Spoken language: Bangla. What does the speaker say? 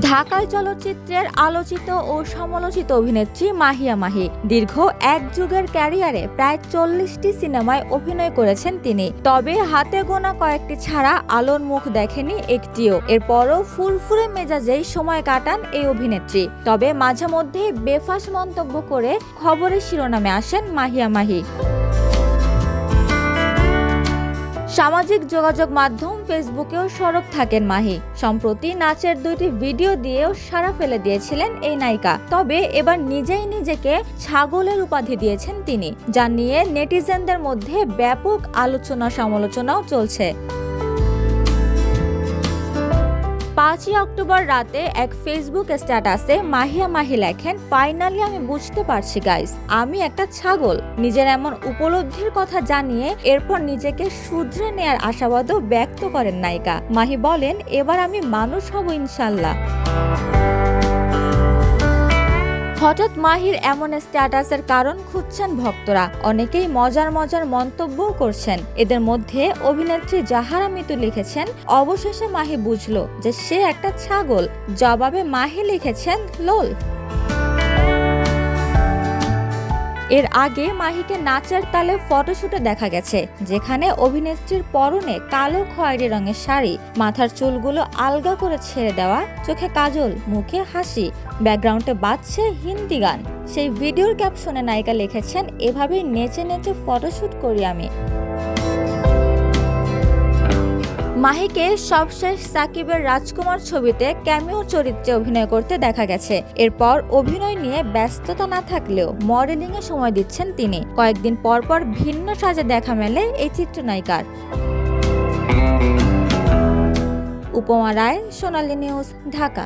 ঢাকাই চলচ্চিত্রের আলোচিত ও সমালোচিত অভিনেত্রী মাহিয়া মাহি দীর্ঘ এক যুগের ক্যারিয়ারে প্রায় 40টি সিনেমায় অভিনয় করেছেন তিনি। তবে হাতে গোনা কয়েকটি ছাড়া আলোর মুখ দেখেনি একটিও। এরপরও ফুরফুরে মেজাজেই সময় কাটান এই অভিনেত্রী। তবে মাঝে মধ্যে বেফাঁস মন্তব্য করে খবরের শিরোনামে আসেন মাহিয়া মাহি। সামাজিক যোগাযোগ মাধ্যম ফেসবুকেও সরব থাকেন মাহি। সম্প্রতি নাচের 2টি ভিডিও দিয়েও সাড়া ফেলে দিয়েছিলেন এই নায়িকা। তবে এবার নিজেই নিজেকে ছাগলের উপাধি দিয়েছেন তিনি, যা নিয়ে নেটিজেনদের মধ্যে ব্যাপক আলোচনা সমালোচনাও চলছে। 5 অক্টোবর রাতে এক ফেসবুক স্ট্যাটাসে মাহিয়া মাহি লেখেন, ফাইনালি আমি বুঝতে পারছি গাইস, আমি একটা ছাগল। নিজের এমন উপলব্ধির কথা জানিয়ে এরপর নিজেকে শুধরে নেয়ার আশাবাদও ব্যক্ত করেন নায়িকা। মাহি বলেন, এবার আমি মানুষ হব ইনশাল্লাহ। হঠাৎ মাহির এমন স্ট্যাটাসের কারণ খুঁজছেন ভক্তরা। অনেকেই মজার মন্তব্যও করছেন। এদের মধ্যে অভিনেত্রী জাহারা মিতু লিখেছেন, অবশেষে মাহি বুঝলো যে সে একটা ছাগল। জবাবে মাহি লিখেছেন, লোল। এর আগে মাহিকে নাচের তালে ফটোশুটে দেখা গেছে, যেখানে অভিনেত্রীর পরনে কালো খয়েরি রঙের শাড়ি, মাথার চুলগুলো আলগা করে ছেড়ে দেওয়া, চোখে কাজল, মুখে হাসি, ব্যাকগ্রাউন্ডে বাজছে হিন্দি গান। সেই ভিডিওর ক্যাপশনে নায়িকা লিখেছেন, এভাবেই নেচে নেচে ফটোশুট করি আমি। মাহিকে সবশেষ সাকিবের রাজকুমার ছবিতে ক্যামিও চরিত্রে অভিনয় করতে দেখা গেছে। এরপর অভিনয় নিয়ে ব্যস্ততা না থাকলেও মডেলিংয়ে সময় দিচ্ছেন তিনি। কয়েকদিন পর ভিন্ন সাজে দেখা মেলে এই চিত্রনায়িকার। উপমা রায়, সোনালী নিউজ, ঢাকা।